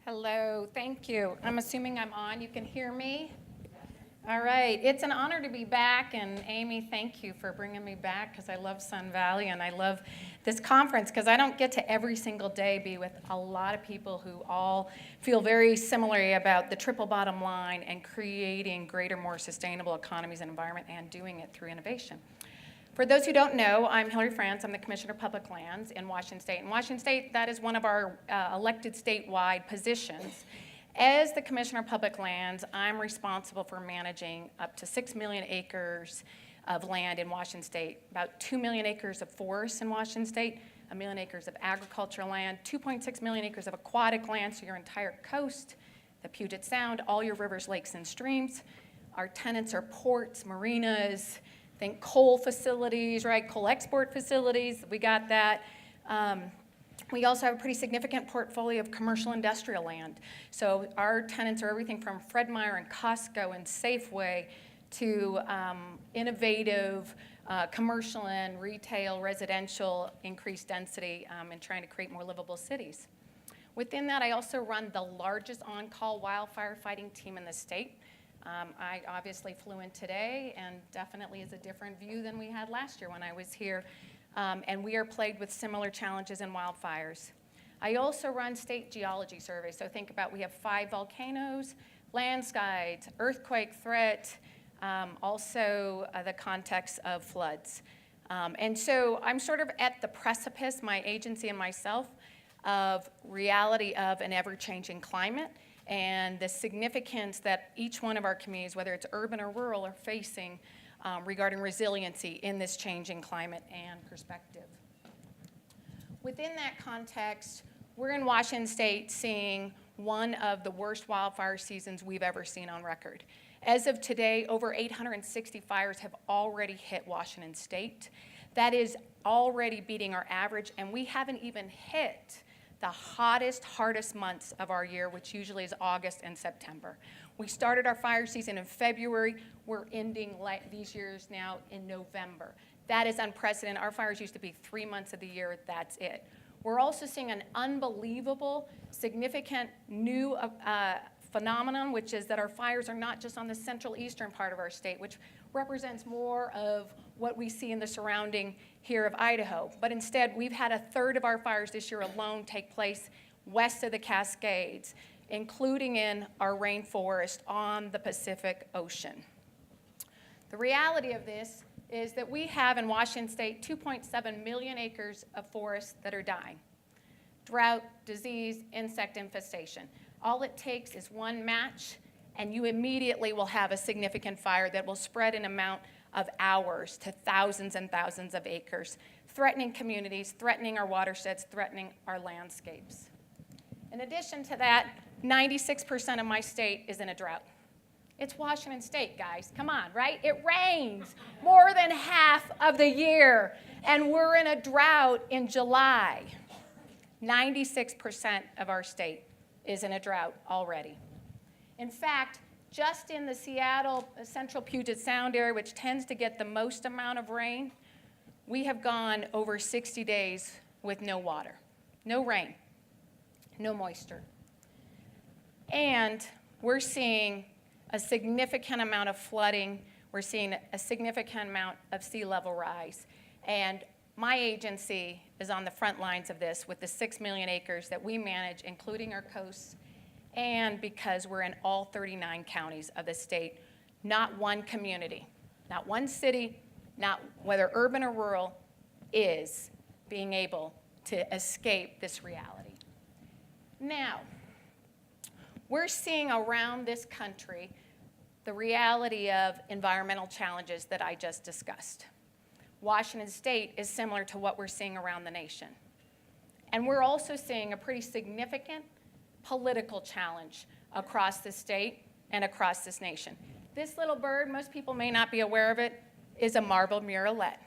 Hello, thank you. I'm assuming I'm on. You can hear me? All right. It's an honor to be back, and Amy, thank you for bringing me back because I love Sun Valley and I love this conference because I don't get to every single day be with a lot of people who all feel very similarly about the triple bottom line and creating greater, more sustainable economies and environment and doing it through innovation. For those who don't know, I'm Hilary Franz. I'm the Commissioner of Public Lands in Washington State. In Washington State, that is one of our elected statewide positions. As the Commissioner of Public Lands, I'm responsible for managing up to 6 million acres of land in Washington State, about 2 million acres of forests in Washington State, 1 million acres of agricultural land, 2.6 million acres of aquatic land, so your entire coast, the Puget Sound, all your rivers, lakes, and streams. Our tenants are ports, marinas, think coal facilities, right? Coal export facilities, we got that. We also have a pretty significant portfolio of commercial industrial land. So our tenants are everything from Fred Meyer and Costco and Safeway to innovative commercial and retail, residential, increased density, and trying to create more livable cities. Within that, I also run the largest on-call wildfire fighting team in the state. I obviously flew in today, and definitely is a different view than we had last year when I was here. And we are plagued with similar challenges in wildfires. I also run state geology surveys, so think about we have 5 volcanoes, landslides, earthquake threat, also the context of floods. And so I'm sort of at the precipice, my agency and myself, of reality of an ever-changing climate and the significance that each one of our communities, whether it's urban or rural, are facing regarding resiliency in this changing climate and perspective. Within that context, we're in Washington State seeing one of the worst wildfire seasons we've ever seen on record. As of today, over 860 fires have already hit Washington State. That is already beating our average, and we haven't even hit the hottest, hardest months of our year, which usually is August and September. We started our fire season in February. We're ending these years now in November. That is unprecedented. Our fires used to be 3 months of the year. That's it. We're also seeing an unbelievable, significant new phenomenon, which is that our fires are not just on the central eastern part of our state, which represents more of what we see in the surrounding here of Idaho. But instead, we've had 1/3 of our fires this year alone take place west of the Cascades, including in our rainforest on the Pacific Ocean. The reality of this is that we have in Washington State 2.7 million acres of forests that are dying. Drought, disease, insect infestation. All it takes is one match, and you immediately will have a significant fire that will spread an amount of hours to thousands and thousands of acres, threatening communities, threatening our watersheds, threatening our landscapes. In addition to that, 96% of my state is in a drought. It's Washington State, guys. Come on, right? It rains more than half of the year, and we're in a drought in July. 96% of our state is in a drought already. In fact, just in the Seattle central Puget Sound area, which tends to get the most amount of rain, we have gone over 60 days with no water, no rain, no moisture. And we're seeing a significant amount of flooding. We're seeing a significant amount of sea level rise. And my agency is on the front lines of this with the 6 million acres that we manage, including our coasts, and because we're in all 39 counties of the state, not one community, not one city, not whether urban or rural, is being able to escape this reality. Now, we're seeing around this country the reality of environmental challenges that I just discussed. Washington State is similar to what we're seeing around the nation. And we're also seeing a pretty significant political challenge across the state and across this nation. This little bird, most people may not be aware of it, is a marble murrelet.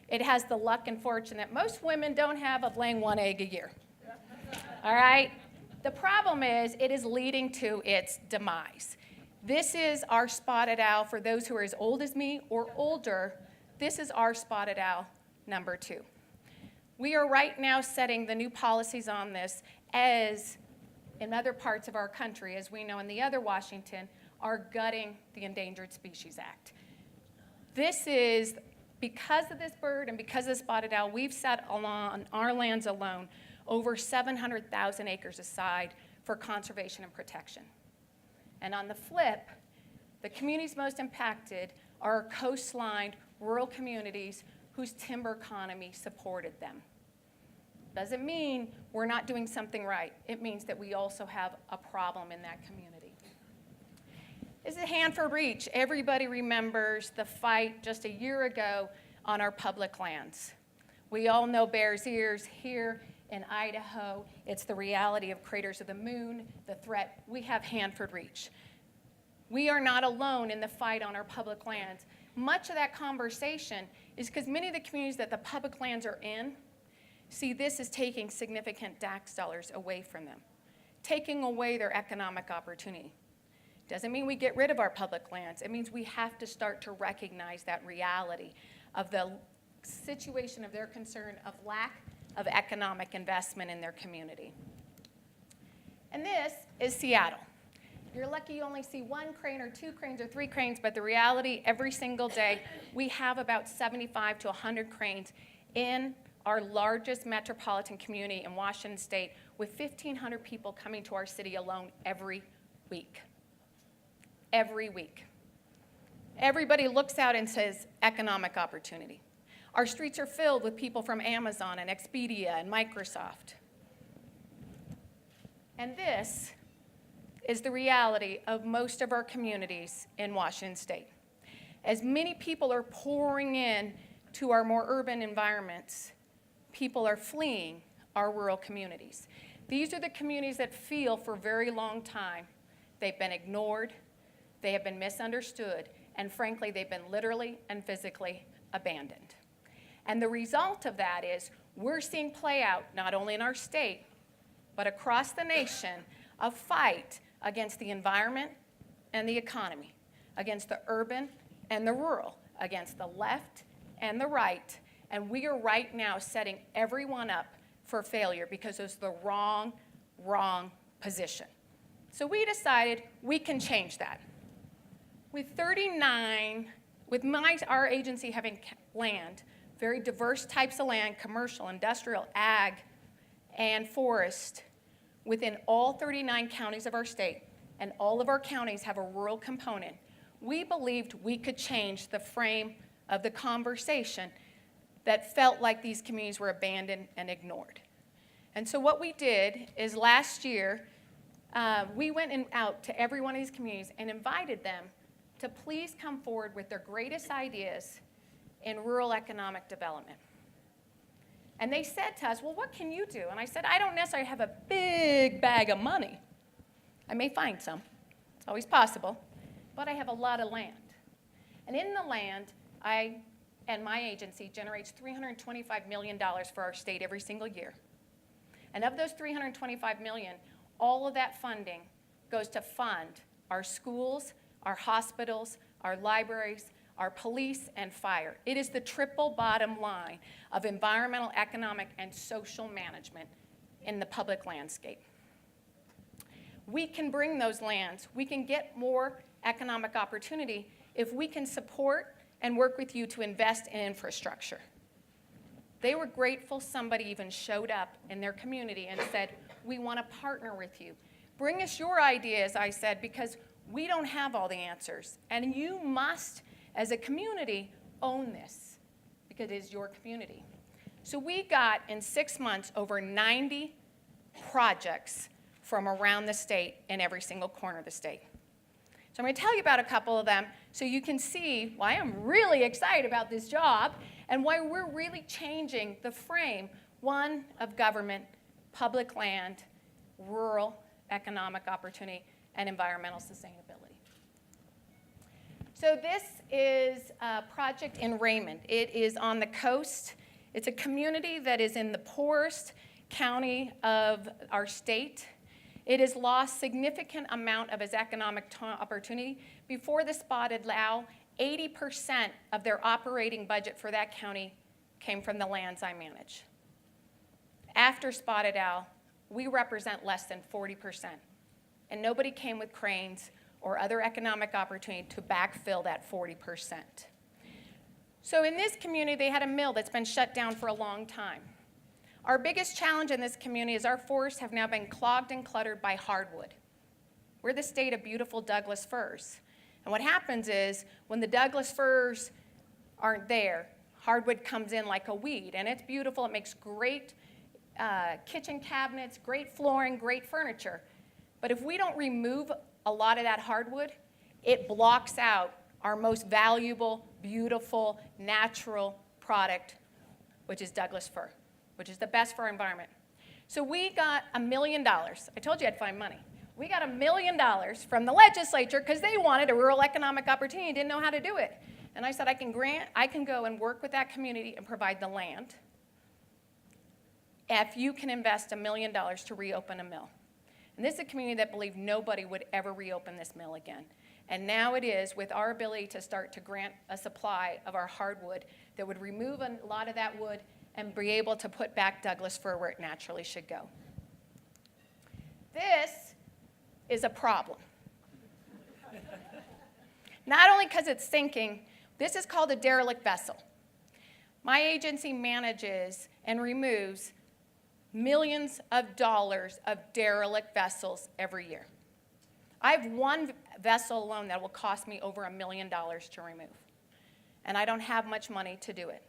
It has the luck and fortune that most women don't have of laying 1 egg a year. All right? The problem is it is leading to its demise. This is our spotted owl. For those who are as old as me or older, this is our spotted owl number 2. We are right now setting the new policies on this as in other parts of our country, as we know in the other Washington, are gutting the Endangered Species Act. This is, because of this bird and because of the spotted owl, we've set on our lands alone over 700,000 acres aside for conservation and protection. And on the flip, the communities most impacted are coastline, rural communities whose timber economy supported them. Doesn't mean we're not doing something right. It means that we also have a problem in that community. This is Hanford Reach. Everybody remembers the fight just a year ago on our public lands. We all know Bears Ears here in Idaho. It's the reality of Craters of the Moon, the threat. We have Hanford Reach. We are not alone in the fight on our public lands. Much of that conversation is because many of the communities that the public lands are in see this as taking significant tax dollars away from them, taking away their economic opportunity. Doesn't mean we get rid of our public lands. It means we have to start to recognize that reality of the situation of their concern of lack of economic investment in their community. And this is Seattle. You're lucky you only see one crane or two cranes or three cranes, but the reality, every single day, we have about 75 to 100 cranes in our largest metropolitan community in Washington State, with 1,500 people coming to our city alone every week. Every week. Everybody looks out and says, economic opportunity. Our streets are filled with people from Amazon and Expedia and Microsoft. And this is the reality of most of our communities in Washington State. As many people are pouring in to our more urban environments, people are fleeing our rural communities. These are the communities that feel for a very long time they've been ignored, they have been misunderstood, and frankly, they've been literally and physically abandoned. And the result of that is we're seeing play out, not only in our state, but across the nation, a fight against the environment and the economy, against the urban and the rural, against the left and the right. And we are right now setting everyone up for failure because it's the wrong position. So we decided we can change that. With our agency having land, very diverse types of land, commercial, industrial, ag, and forest, within all 39 counties of our state, and all of our counties have a rural component, we believed we could change the frame of the conversation that felt like these communities were abandoned and ignored. And so what we did is last year, we went out to every one of these communities and invited them to please come forward with their greatest ideas in rural economic development. And they said to us, well, what can you do? And I said, I don't necessarily have a big bag of money. I may find some. It's always possible. But I have a lot of land. And in the land, I and my agency generates $325 million for our state every single year. And of those $325 million, all of that funding goes to fund our schools, our hospitals, our libraries, our police, and fire. It is the triple bottom line of environmental, economic, and social management in the public landscape. We can bring those lands. We can get more economic opportunity if we can support and work with you to invest in infrastructure. They were grateful somebody even showed up in their community and said, we want to partner with you. Bring us your ideas, I said, because we don't have all the answers. And you must, as a community, own this, because it is your community. So we got, in 6 months, over 90 projects from around the state in every single corner of the state. So I'm going to tell you about a couple of them so you can see why I'm really excited about this job and why we're really changing the frame, one, of government, public land, rural economic opportunity, and environmental sustainability. So this is a project in Raymond. It is on the coast. It's a community that is in the poorest county of our state. It has lost significant amount of its economic opportunity. Before the spotted owl, 80% of their operating budget for that county came from the lands I manage. After spotted owl, we represent less than 40%. And nobody came with cranes or other economic opportunity to backfill that 40%. So in this community, they had a mill that's been shut down for a long time. Our biggest challenge in this community is our forests have now been clogged and cluttered by hardwood. We're the state of beautiful Douglas firs. And what happens is when the Douglas firs aren't there, hardwood comes in like a weed. And it's beautiful. It makes great kitchen cabinets, great flooring, great furniture. But if we don't remove a lot of that hardwood, it blocks out our most valuable, beautiful, natural product, which is Douglas fir, which is the best for our environment. So we got $1 million. I told you I'd find money. We got $1 million from the legislature because they wanted a rural economic opportunity, didn't know how to do it. And I said, I can go and work with that community and provide the land if you can invest $1 million to reopen a mill. And this is a community that believed nobody would ever reopen this mill again. And now it is, with our ability to start to grant a supply of our hardwood that would remove a lot of that wood and be able to put back Douglas fir where it naturally should go. This is a problem. Not only because it's sinking, this is called a derelict vessel. My agency manages and removes millions of dollars of derelict vessels every year. I have one vessel alone that will cost me over $1 million to remove. And I don't have much money to do it.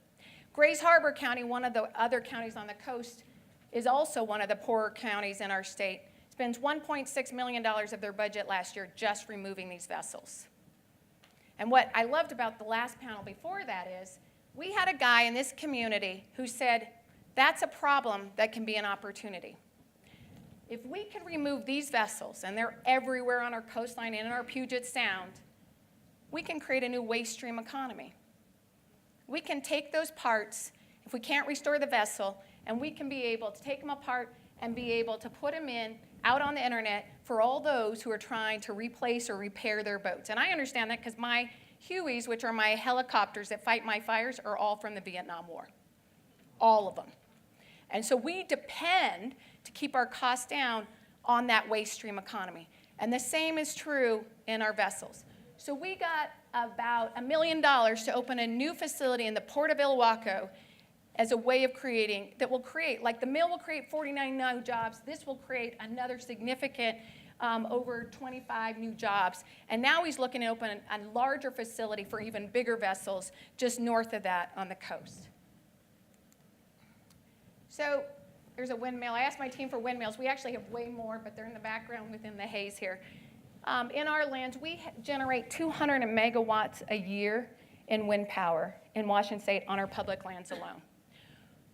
Grays Harbor County, one of the other counties on the coast, is also one of the poorer counties in our state. Spends $1.6 million of their budget last year just removing these vessels. And what I loved about the last panel before that is we had a guy in this community who said, that's a problem that can be an opportunity. If we can remove these vessels, and they're everywhere on our coastline and in our Puget Sound, we can create a new waste stream economy. We can take those parts, if we can't restore the vessel, and we can be able to take them apart and be able to put them out on the internet for all those who are trying to replace or repair their boats. And I understand that because my Hueys, which are my helicopters that fight my fires, are all from the Vietnam War. All of them. And so we depend to keep our costs down on that waste stream economy. And the same is true in our vessels. So we got about $1 million to open a new facility in the Port of Ilwaco as a way of creating, that will create, like the mill will create 49 new jobs, this will create another significant over 25 new jobs. And now he's looking to open a larger facility for even bigger vessels just north of that on the coast. So there's a windmill. I asked my team for windmills. We actually have way more, but they're in the background within the haze here. In our lands, we generate 200 megawatts a year in wind power in Washington State on our public lands alone.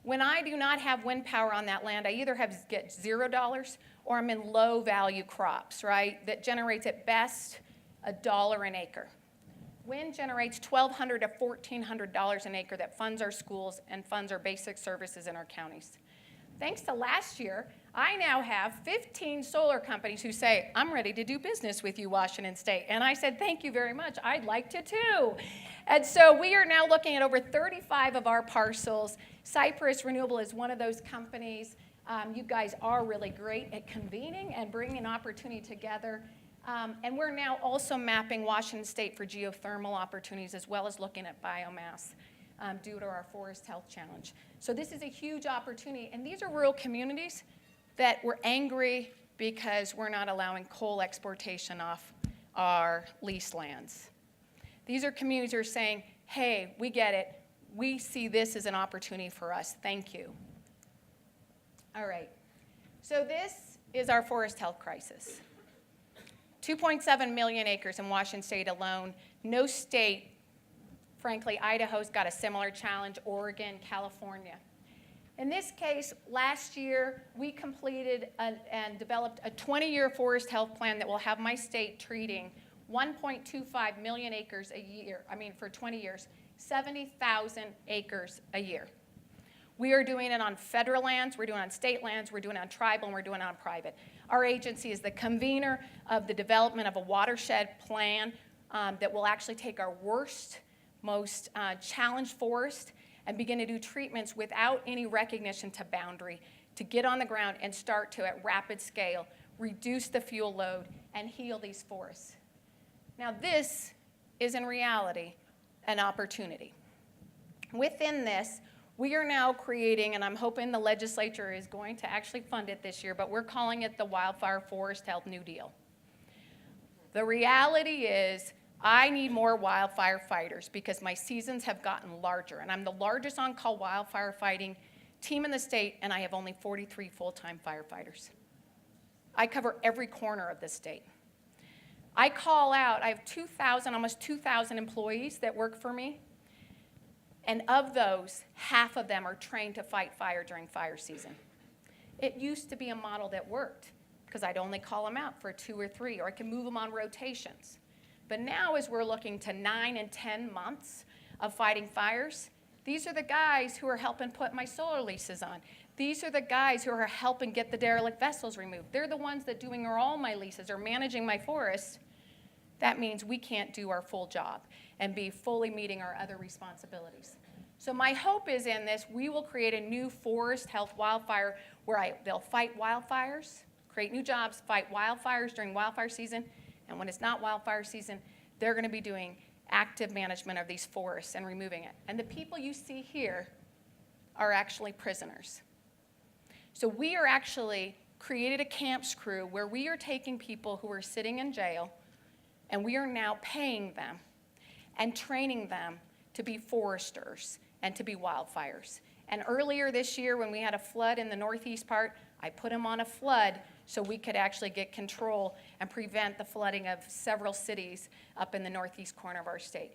When I do not have wind power on that land, I either get $0 or I'm in low value crops, right, that generates at best $1 an acre. Wind generates $1,200 to $1,400 an acre that funds our schools and funds our basic services in our counties. Thanks to last year, I now have 15 solar companies who say, I'm ready to do business with you, Washington State. And I said, thank you very much. I'd like to too. And so we are now looking at over 35 of our parcels. Cypress Renewable is one of those companies. You guys are really great at convening and bringing opportunity together. And we're now also mapping Washington State for geothermal opportunities as well as looking at biomass due to our Forest Health Challenge. So this is a huge opportunity. And these are rural communities that were angry because we're not allowing coal exportation off our leased lands. These are communities that are saying, hey, we get it. We see this as an opportunity for us. Thank you. All right. So this is our forest health crisis. 2.7 million acres in Washington State alone. No state, frankly, Idaho's got a similar challenge, Oregon, California. In this case, last year, we completed and developed a 20-year forest health plan that will have my state treating 1.25 million acres a year, for 20 years, 70,000 acres a year. We are doing it on federal lands, we're doing it on state lands, we're doing it on tribal, and we're doing it on private. Our agency is the convener of the development of a watershed plan that will actually take our worst, most challenged forest and begin to do treatments without any recognition to boundary to get on the ground and start to, at rapid scale, reduce the fuel load and heal these forests. Now, this is in reality an opportunity. Within this, we are now creating, and I'm hoping the legislature is going to actually fund it this year, but we're calling it the Wildfire Forest Health New Deal. The reality is, I need more wildfire fighters because my seasons have gotten larger, and I'm the largest on-call wildfire fighting team in the state, and I have only 43 full-time firefighters. I cover every corner of the state. I call out, I have 2,000, almost 2,000 employees that work for me, and of those, half of them are trained to fight fire during fire season. It used to be a model that worked because I'd only call them out for 2 or 3, or I can move them on rotations. But now, as we're looking to 9 and 10 months of fighting fires, these are the guys who are helping put my solar leases on. These are the guys who are helping get the derelict vessels removed. They're the ones that doing all my leases or managing my forests. That means we can't do our full job and be fully meeting our other responsibilities. So my hope is in this, we will create a new forest health wildfire where they'll fight wildfires, create new jobs, fight wildfires during wildfire season, and when it's not wildfire season, they're going to be doing active management of these forests and removing it. And the people you see here are actually prisoners. So we are actually created a camps crew where we are taking people who are sitting in jail, and we are now paying them and training them to be foresters and to be wildfires. And earlier this year, when we had a flood in the northeast part, I put them on a flood so we could actually get control and prevent the flooding of several cities up in the northeast corner of our state.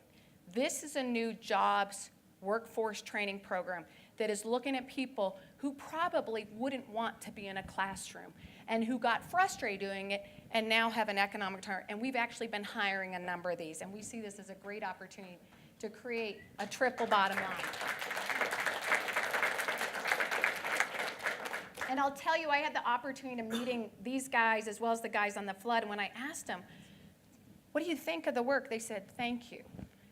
This is a new jobs workforce training program that is looking at people who probably wouldn't want to be in a classroom and who got frustrated doing it and now have an economic return. And we've actually been hiring a number of these, and we see this as a great opportunity to create a triple bottom line. And I'll tell you, I had the opportunity of meeting these guys as well as the guys on the flood, and when I asked them, what do you think of the work? They said, thank you.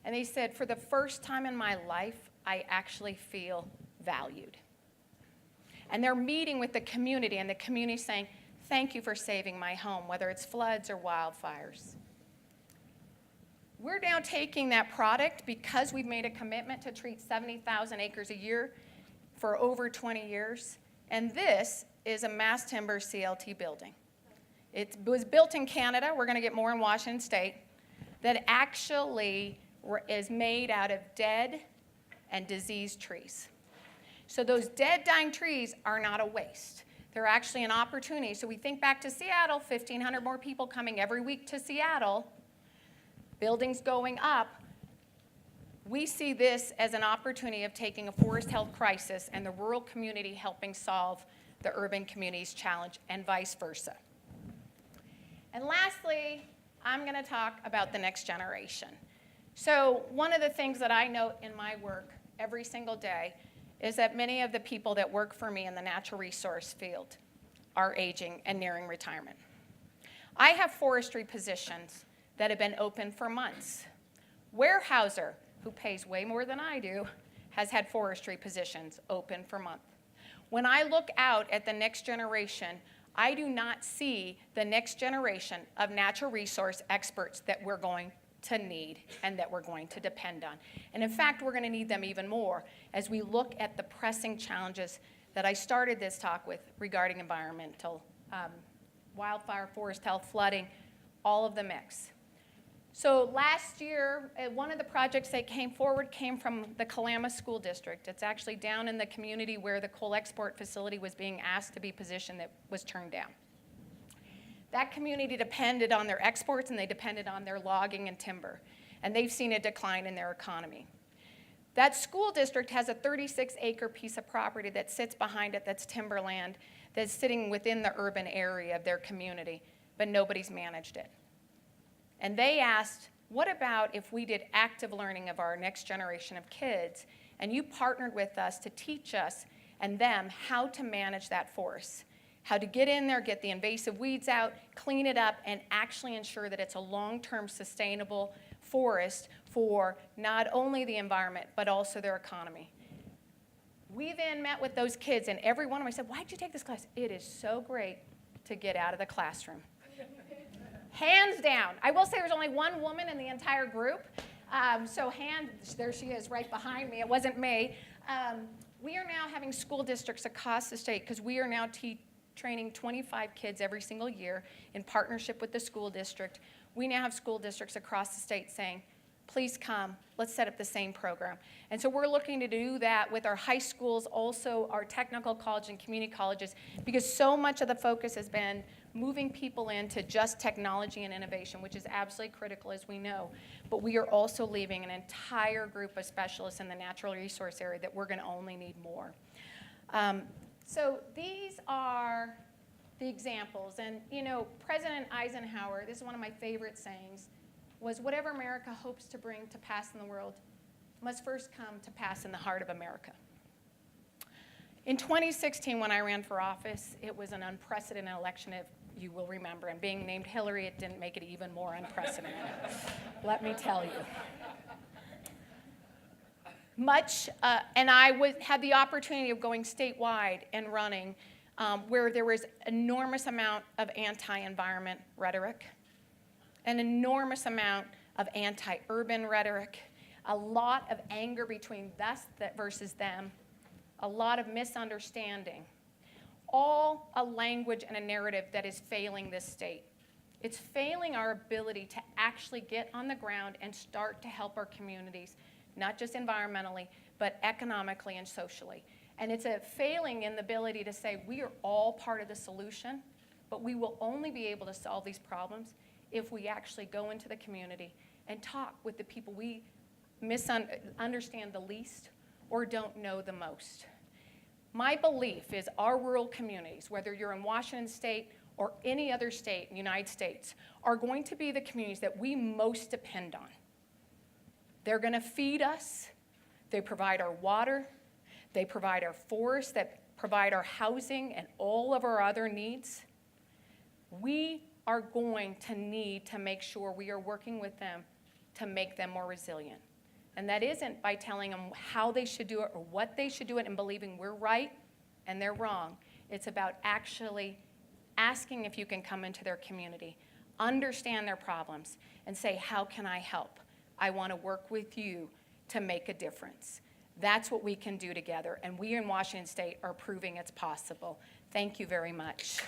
And they said, for the first time in my life, I actually feel valued. And they're meeting with the community, and the community saying, thank you for saving my home, whether it's floods or wildfires. We're now taking that product because we've made a commitment to treat 70,000 acres a year for over 20 years. And this is a mass timber CLT building. It was built in Canada. We're going to get more in Washington State. That actually is made out of dead and diseased trees. So those dead, dying trees are not a waste. They're actually an opportunity. So we think back to Seattle, 1,500 more people coming every week to Seattle, buildings going up. We see this as an opportunity of taking a forest health crisis and the rural community helping solve the urban community's challenge, and vice versa. And lastly, I'm going to talk about the next generation. So one of the things that I note in my work every single day is that many of the people that work for me in the natural resource field are aging and nearing retirement. I have forestry positions that have been open for months. Warehouser, who pays way more than I do, has had forestry positions open for months. When I look out at the next generation, I do not see the next generation of natural resource experts that we're going to need and that we're going to depend on. And in fact, we're going to need them even more as we look at the pressing challenges that I started this talk with regarding environmental, wildfire, forest health, flooding, all of the mix. So last year, one of the projects that came forward came from the Calamus School District. It's actually down in the community where the coal export facility was being asked to be positioned that was turned down. That community depended on their exports and they depended on their logging and timber, and they've seen a decline in their economy. That school district has a 36-acre piece of property that sits behind it that's timberland that's sitting within the urban area of their community, but nobody's managed it. And they asked, what about if we did active learning of our next generation of kids, and you partnered with us to teach us and them how to manage that forest, how to get in there, get the invasive weeds out, clean it up, and actually ensure that it's a long-term sustainable forest for not only the environment, but also their economy. We then met with those kids, and every one of them, I said, why'd you take this class? It is so great to get out of the classroom. Hands down. I will say there's only one woman in the entire group. There she is right behind me. It wasn't me. We are now having school districts across the state, because we are now training 25 kids every single year in partnership with the school district. We now have school districts across the state saying, please come, let's set up the same program. And so we're looking to do that with our high schools, also our technical college and community colleges, because so much of the focus has been moving people into just technology and innovation, which is absolutely critical, as we know. But we are also leaving an entire group of specialists in the natural resource area that we're going to only need more. So these are the examples. And, you know, President Eisenhower, this is one of my favorite sayings, was whatever America hopes to bring to pass in the world must first come to pass in the heart of America. In 2016, when I ran for office, it was an unprecedented election, if you will remember. And being named Hillary, it didn't make it even more unprecedented, let me tell you. And I had the opportunity of going statewide and running where there was enormous amount of anti-environment rhetoric, an enormous amount of anti-urban rhetoric, a lot of anger between us versus them, a lot of misunderstanding, all a language and a narrative that is failing this state. It's failing our ability to actually get on the ground and start to help our communities, not just environmentally, but economically and socially. And it's a failing in the ability to say we are all part of the solution, but we will only be able to solve these problems if we actually go into the community and talk with the people we misunderstand the least or don't know the most. My belief is our rural communities, whether you're in Washington State or any other state in the United States, are going to be the communities that we most depend on. They're going to feed us. They provide our water. They provide our forests, that provide our housing and all of our other needs. We are going to need to make sure we are working with them to make them more resilient. And that isn't by telling them how they should do it or what they should do it and believing we're right and they're wrong. It's about actually asking if you can come into their community, understand their problems, and say, how can I help? I want to work with you to make a difference. That's what we can do together, and we in Washington State are proving it's possible. Thank you very much.